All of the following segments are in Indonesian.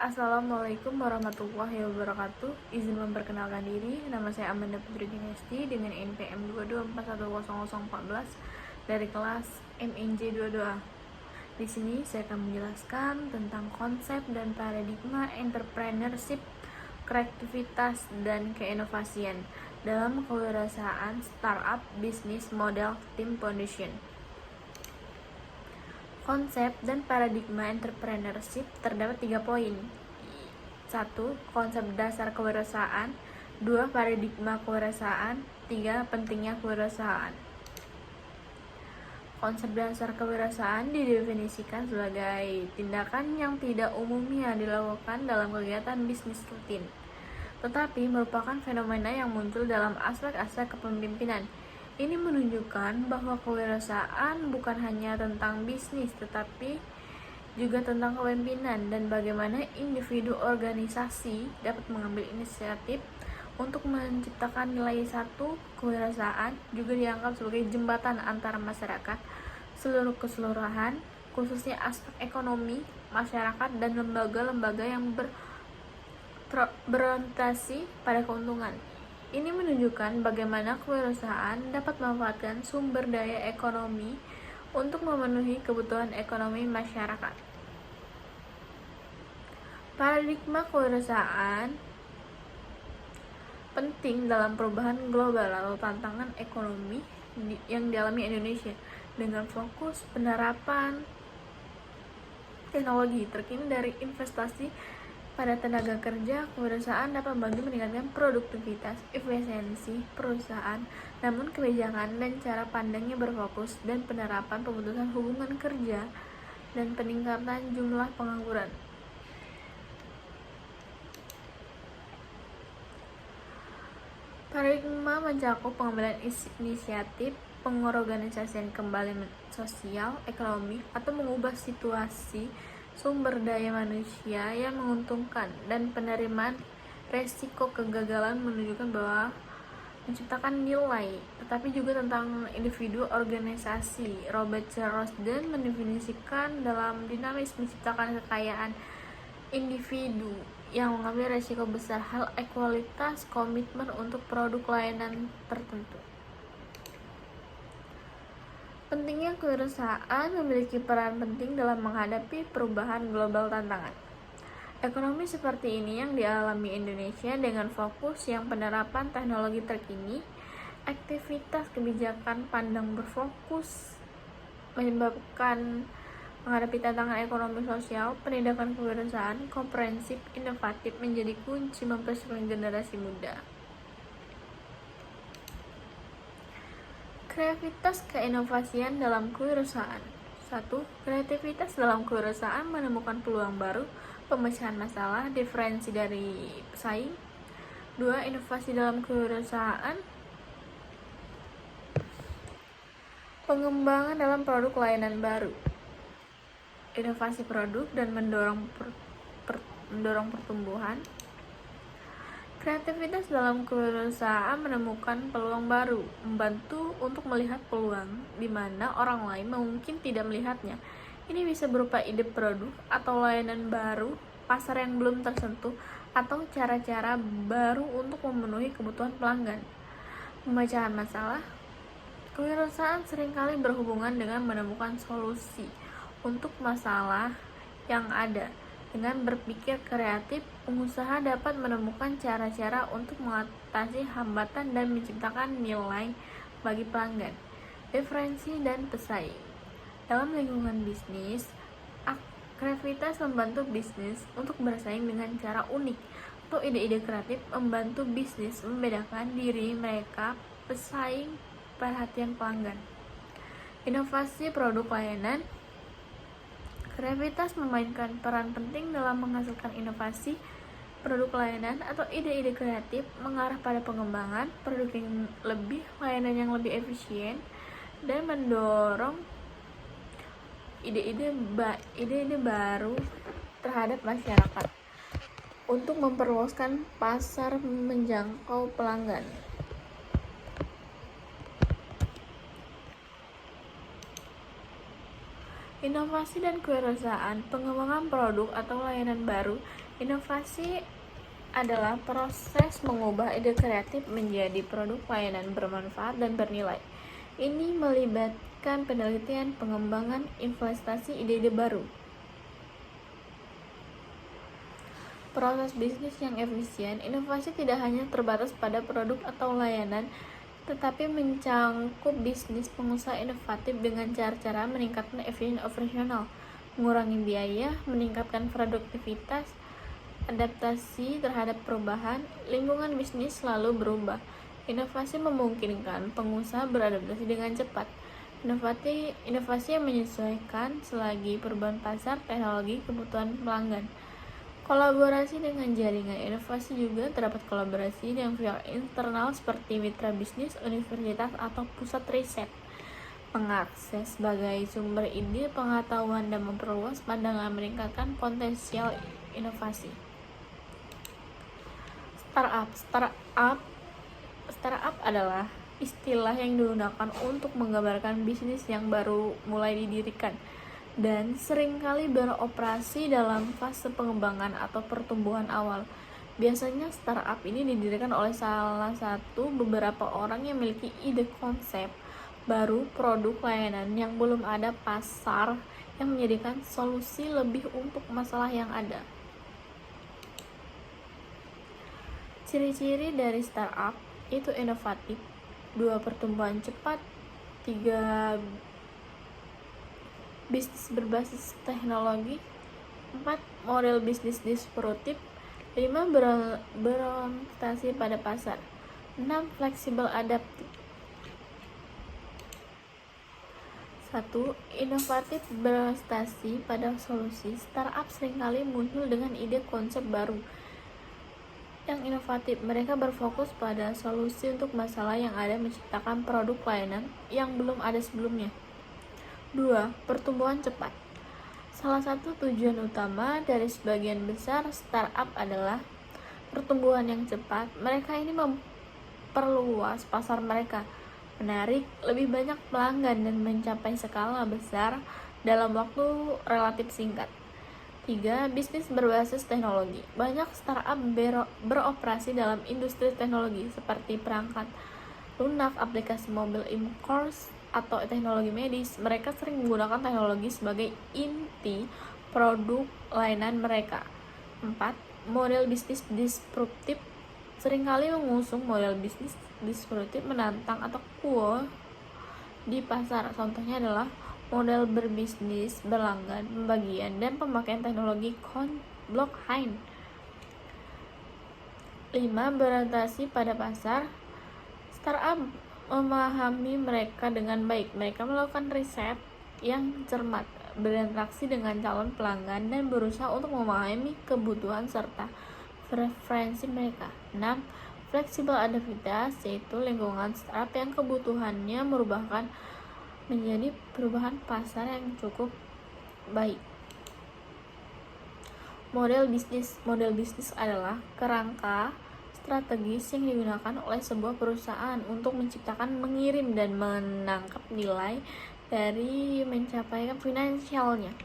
Assalamualaikum warahmatullahi wabarakatuh. Izin memperkenalkan diri, nama saya Amanda Putri Dinesti dengan NPM 22410014 dari kelas MNJ 22A. Di sini saya akan menjelaskan tentang konsep dan paradigma entrepreneurship, kreativitas, dan keinovasian dalam kewirausahaan startup bisnis model team foundation. Konsep dan paradigma entrepreneurship terdapat 3 poin. 1. Konsep dasar kewirausahaan. 2. Paradigma kewirausahaan. 3. Pentingnya kewirausahaan. Konsep dasar kewirausahaan didefinisikan sebagai tindakan yang tidak umumnya dilakukan dalam kegiatan bisnis rutin, tetapi merupakan fenomena yang muncul dalam aspek-aspek kepemimpinan. Ini menunjukkan bahwa kewirausahaan bukan hanya tentang bisnis, tetapi juga tentang kepemimpinan dan bagaimana individu organisasi dapat mengambil inisiatif untuk menciptakan nilai. Satu, kewirausahaan juga dianggap sebagai jembatan antara masyarakat seluruh keseluruhan, khususnya aspek ekonomi, masyarakat, dan lembaga-lembaga yang berorientasi pada keuntungan. Ini menunjukkan bagaimana kewirausahaan dapat memanfaatkan sumber daya ekonomi untuk memenuhi kebutuhan ekonomi masyarakat. Paradigma kewirausahaan penting dalam perubahan global atau tantangan ekonomi yang dialami Indonesia dengan fokus penerapan teknologi terkini dari investasi pada tenaga kerja. Kewirausahaan dapat membantu meningkatkan produktivitas, efisiensi perusahaan, namun kebijakan dan cara pandangnya berfokus dan penerapan pemutusan hubungan kerja dan peningkatan jumlah pengangguran. Paradigma mencakup pengambilan inisiatif, pengorganisasian kembali sosial, ekonomi, atau mengubah situasi sumber daya manusia yang menguntungkan, dan penerimaan resiko kegagalan menunjukkan bahwa menciptakan nilai, tetapi juga tentang individu organisasi. Robert Charleston mendefinisikan dalam dinamis menciptakan kekayaan individu yang mengambil resiko besar, hal ekualitas, komitmen untuk produk layanan tertentu. Pentingnya kewirausahaan memiliki peran penting dalam menghadapi perubahan global tantangan ekonomi seperti ini yang dialami Indonesia dengan fokus yang penerapan teknologi terkini. Aktivitas kebijakan pandang berfokus menyebabkan menghadapi tantangan ekonomi sosial. Pendidikan kewirausahaan komprehensif inovatif menjadi kunci mempersiapkan generasi muda. Kreativitas keinovasian dalam kewirausahaan. 1. Kreativitas dalam kewirausahaan menemukan peluang baru, pemecahan masalah, diferensi dari pesaing. 2. Inovasi dalam kewirausahaan, pengembangan dalam produk layanan baru, inovasi produk dan mendorong pertumbuhan. Kreativitas dalam kewirausahaan menemukan peluang baru, membantu untuk melihat peluang di mana orang lain mungkin tidak melihatnya. Ini bisa berupa ide produk atau layanan baru, pasar yang belum tersentuh, atau cara-cara baru untuk memenuhi kebutuhan pelanggan. Pemecahan masalah. Kewirausahaan seringkali berhubungan dengan menemukan solusi untuk masalah yang ada. Dengan berpikir kreatif, pengusaha dapat menemukan cara-cara untuk mengatasi hambatan dan menciptakan nilai bagi pelanggan. Diferensi dan pesaing. Dalam lingkungan bisnis, kreativitas membantu bisnis untuk bersaing dengan cara unik, atau ide-ide kreatif membantu bisnis membedakan diri mereka pesaing perhatian pelanggan. Inovasi produk layanan. Kreativitas memainkan peran penting dalam menghasilkan inovasi produk layanan atau ide-ide kreatif mengarah pada pengembangan produk yang lebih, layanan yang lebih efisien, dan mendorong ide-ide baru terhadap masyarakat untuk memperluaskan pasar menjangkau pelanggan. Inovasi dan kewirausahaan, pengembangan produk atau layanan baru. Inovasi adalah proses mengubah ide kreatif menjadi produk layanan bermanfaat dan bernilai. Ini melibatkan penelitian, pengembangan, investasi ide-ide baru. Proses bisnis yang efisien. Inovasi tidak hanya terbatas pada produk atau layanan, tetapi mencangkup bisnis pengusaha inovatif dengan cara-cara meningkatkan efisiensi operasional, mengurangi biaya, meningkatkan produktivitas, adaptasi terhadap perubahan. Lingkungan bisnis selalu berubah. Inovasi memungkinkan pengusaha beradaptasi dengan cepat. Inovasi yang menyesuaikan selagi perubahan pasar, teknologi, kebutuhan pelanggan. Kolaborasi dengan jaringan. Inovasi juga terdapat kolaborasi dengan pihak internal seperti mitra bisnis, universitas, atau pusat riset. Mengakses sebagai sumber ide, pengetahuan, dan memperluas pandangan meningkatkan potensial inovasi. Startup adalah istilah yang digunakan untuk menggambarkan bisnis yang baru mulai didirikan dan seringkali beroperasi dalam fase pengembangan atau pertumbuhan awal. Biasanya startup ini didirikan oleh salah satu beberapa orang yang memiliki ide konsep baru, produk, layanan yang belum ada pasar, yang menjadikan solusi lebih untuk masalah yang ada. Ciri-ciri dari startup itu inovatif, 2. Pertumbuhan cepat, 3. Bisnis berbasis teknologi, 4. Model bisnis disruptif, 5. Berorientasi pada pasar, 6. Fleksibel adaptif. 1. Inovatif, berorientasi pada solusi. Startup seringkali muncul dengan ide konsep baru yang inovatif. Mereka berfokus pada solusi untuk masalah yang ada, menciptakan produk layanan yang belum ada sebelumnya. 2. Pertumbuhan cepat. Salah satu tujuan utama dari sebagian besar startup adalah pertumbuhan yang cepat. Mereka ini memperluas pasar mereka, menarik lebih banyak pelanggan, dan mencapai skala besar dalam waktu relatif singkat. 3. Bisnis berbasis teknologi. Banyak startup beroperasi dalam industri teknologi seperti perangkat lunak, aplikasi mobil, e-commerce, atau teknologi medis. Mereka sering menggunakan teknologi sebagai inti produk layanan mereka. 4. Model bisnis disruptif. Seringkali mengusung model bisnis disruptif menantang atau cool di pasar. Contohnya adalah model berbisnis berlangganan, pembagian, dan pemakaian teknologi blockchain. 5. Berorientasi pada pasar. Startup memahami mereka dengan baik. Mereka melakukan riset yang cermat, berinteraksi dengan calon pelanggan, dan berusaha untuk memahami kebutuhan serta preferensi mereka. 6. Fleksibel adaptabilitas, yaitu lingkungan startup yang kebutuhannya merubahkan menjadi perubahan pasar yang cukup baik. Model bisnis adalah kerangka strategis yang digunakan oleh sebuah perusahaan untuk menciptakan, mengirim, dan menangkap nilai dari mencapai finansialnya,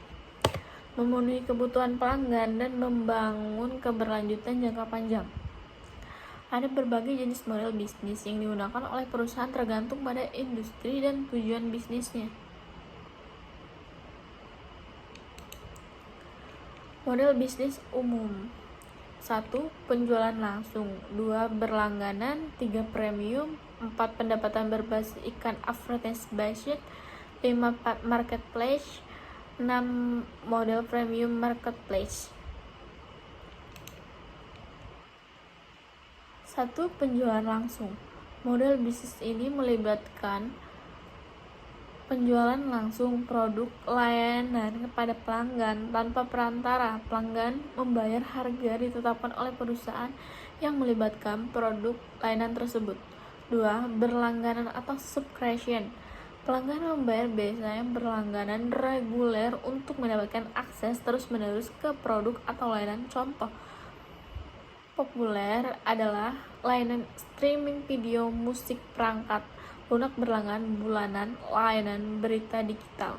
memenuhi kebutuhan pelanggan, dan membangun keberlanjutan jangka panjang. Ada berbagai jenis model bisnis yang digunakan oleh perusahaan tergantung pada industri dan tujuan bisnisnya. Model bisnis umum. 1. Penjualan langsung, 2. Berlangganan, 3. Premium, 4. Pendapatan berbasis iklan advertising based, 5. Marketplace, 6. Model premium marketplace. 1. Penjualan langsung. Model bisnis ini melibatkan penjualan langsung produk layanan kepada pelanggan tanpa perantara. Pelanggan membayar harga ditetapkan oleh perusahaan yang melibatkan produk layanan tersebut. 2. Berlangganan atau subscription. Pelanggan membayar biasanya berlangganan reguler untuk mendapatkan akses terus-menerus ke produk atau layanan. Contoh populer adalah layanan streaming video, musik, perangkat lunak berlangganan bulanan, layanan berita digital.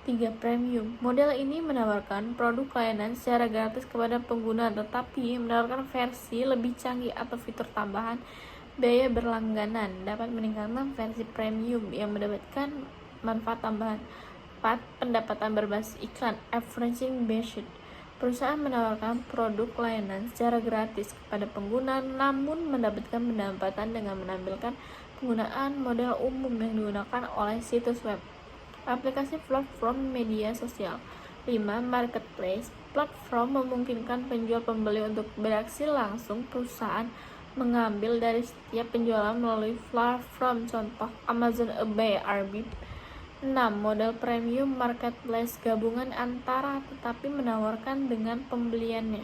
3. Premium. Model ini menawarkan produk layanan secara gratis kepada pengguna, tetapi menawarkan versi lebih canggih atau fitur tambahan biaya berlangganan. Dapat meningkatkan versi premium yang mendapatkan manfaat tambahan. 4. Pendapatan berbasis iklan, advertising based. Perusahaan menawarkan produk layanan secara gratis kepada pengguna, namun mendapatkan pendapatan dengan menampilkan penggunaan model umum yang digunakan oleh situs web. Aplikasi platform media sosial. 5. Marketplace. Platform memungkinkan penjual pembeli untuk beraksi langsung. Perusahaan mengambil dari setiap penjualan melalui platform, contoh Amazon, eBay, Arbib. 6. Model premium marketplace, gabungan antara tetapi menawarkan dengan pembeliannya.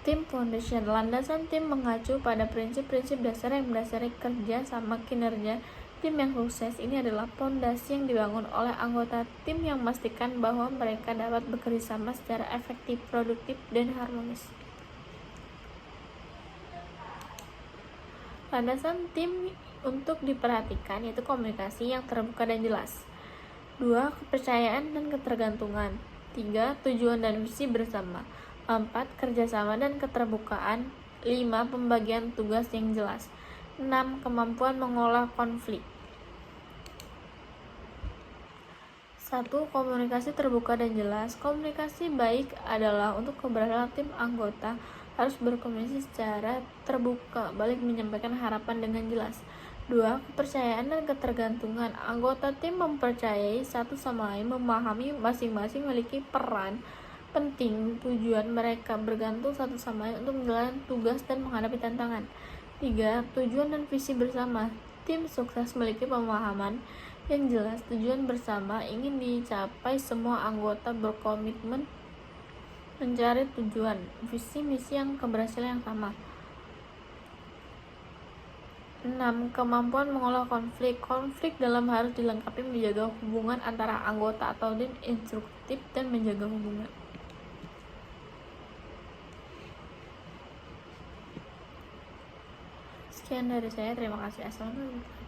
Tim Foundation. Landasan tim mengacu pada prinsip-prinsip dasar yang mendasari kerja sama kinerja tim yang sukses. Ini adalah fondasi yang dibangun oleh anggota tim yang memastikan bahwa mereka dapat bekerja sama secara efektif, produktif, dan harmonis. Landasan tim untuk diperhatikan yaitu komunikasi yang terbuka dan jelas. 2. Kepercayaan dan ketergantungan. 3. Tujuan dan visi bersama. 4. Kerjasama dan keterbukaan. 5. Pembagian tugas yang jelas. 6. Kemampuan mengolah konflik. 1. Komunikasi terbuka dan jelas. Komunikasi baik adalah untuk keberhasilan tim anggota harus berkomunikasi secara terbuka, balik menyampaikan harapan dengan jelas. 2. Kepercayaan dan ketergantungan. Anggota tim mempercayai satu sama lain, memahami masing-masing memiliki peran penting, tujuan mereka bergantung satu sama lain untuk menjalankan tugas dan menghadapi tantangan. 3. Tujuan dan visi bersama. Tim sukses memiliki pemahaman yang jelas, tujuan bersama ingin dicapai, semua anggota berkomitmen mencari tujuan, visi misi yang keberhasilan yang sama. 6. Kemampuan mengolah konflik. Konflik dalam harus dilengkapi menjaga hubungan antara anggota atau tim, instruktif dan menjaga hubungan. Sekian dari saya, terima kasih. Assalamualaikum.